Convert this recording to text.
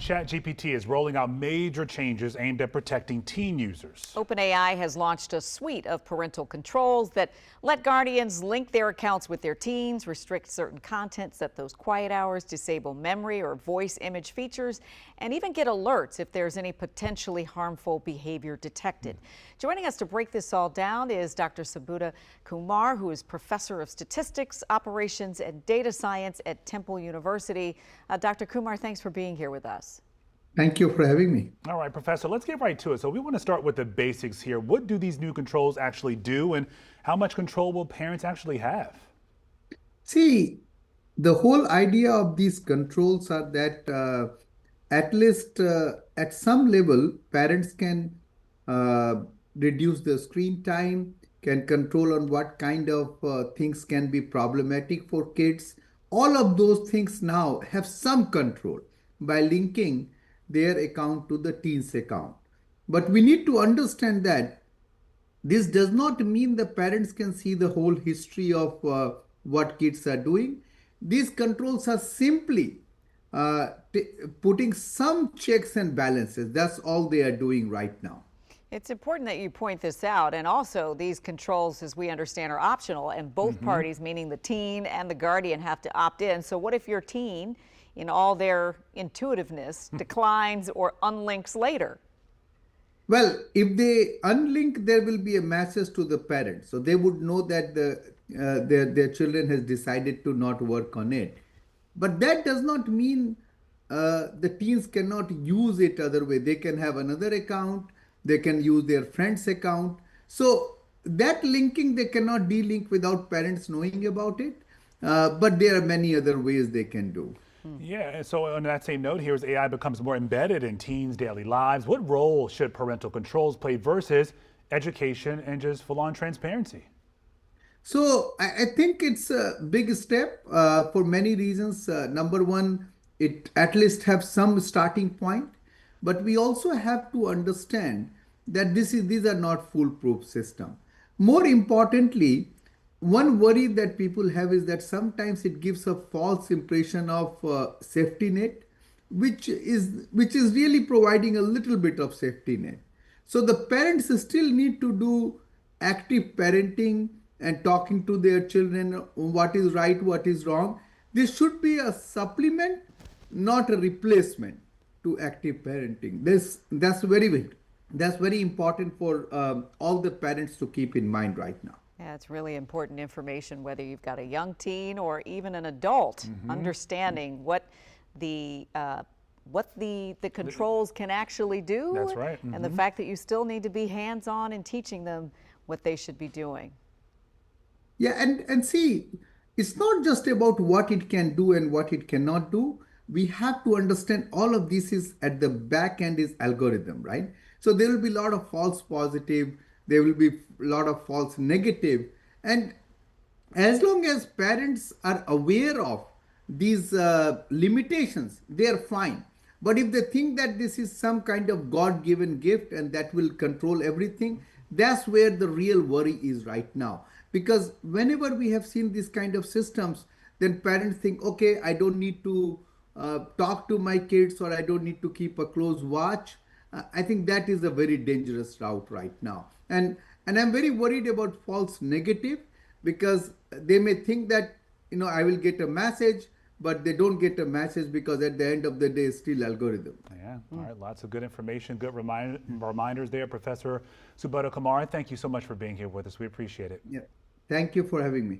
ChatGPT is rolling out major changes aimed at protecting teen users. OpenAI has launched a suite of parental controls that let guardians link their accounts with their teens, restrict certain content, set those quiet hours, disable memory or voice image features, and even get alerts if there's any potentially harmful behavior detected. Joining us to break this all down is Dr. Subodha Kumar, who is Professor of Statistics, Operations, and Data Science at Temple University. Dr. Kumar, thanks for being here with us. Thank you for having me. All right, Professor, let's get right to it. So we want to start with the basics here. What do these new controls actually do, and how much control will parents actually have? See, the whole idea of these controls are that at least at some level, parents can reduce the screen time, can control on what kind of things can be problematic for kids. All of those things now have some control by linking their account to the teen's account. But we need to understand that this does not mean the parents can see the whole history of what kids are doing. These controls are simply putting some checks and balances. That's all they are doing right now. It's important that you point this out, and also these controls, as we understand, are optional, and both parties, meaning the teen and the guardian, have to opt in. So what if your teen, in all their intuitiveness, declines or unlinks later? Well, if they unlink, there will be a message to the parents, so they would know that their children has decided to not work on it. But that does not mean the teens cannot use it other way. They can have another account. They can use their friend's account. So that linking they cannot delink without parents knowing about it. But there are many other ways they can do. Yeah, and so on that same note here, as AI becomes more embedded in teens' daily lives, what role should parental controls play versus education and just full-on transparency? So I think it's a big step for many reasons. Number one, it at least have some starting point. But we also have to understand that these are not foolproof system. More importantly, one worry that people have is that sometimes it gives a false impression of safety net, which is really providing a little bit of safety net. So the parents still need to do active parenting and talking to their children what is right, what is wrong. This should be a supplement, not a replacement to active parenting. That's very important for all the parents to keep in mind right now. Yeah, it's really important information, whether you've got a young teen or even an adult, understanding what the controls can actually do. That's right. And the fact that you still need to be hands-on in teaching them what they should be doing. Yeah, and see, it's not just about what it can do and what it cannot do. We have to understand all of this is at the back end is algorithm, right? So there will be a lot of false positive, there will be a lot of false negative. And as long as parents are aware of these limitations, they are fine. But if they think that this is some kind of God-given gift and that will control everything, that's where the real worry is right now. Because whenever we have seen these kind of systems, then parents think, okay, I don't need to talk to my kids, or I don't need to keep a close watch. I think that is a very dangerous route right now. And I'm very worried about false negative, because they may think that, I will get a message, but they don't get a message because at the end of the day, it's still algorithm. Yeah, all right, lots of good information, good reminders there. Professor Subodha Kumar, thank you so much for being here with us. We appreciate it. Yeah, thank you for having me.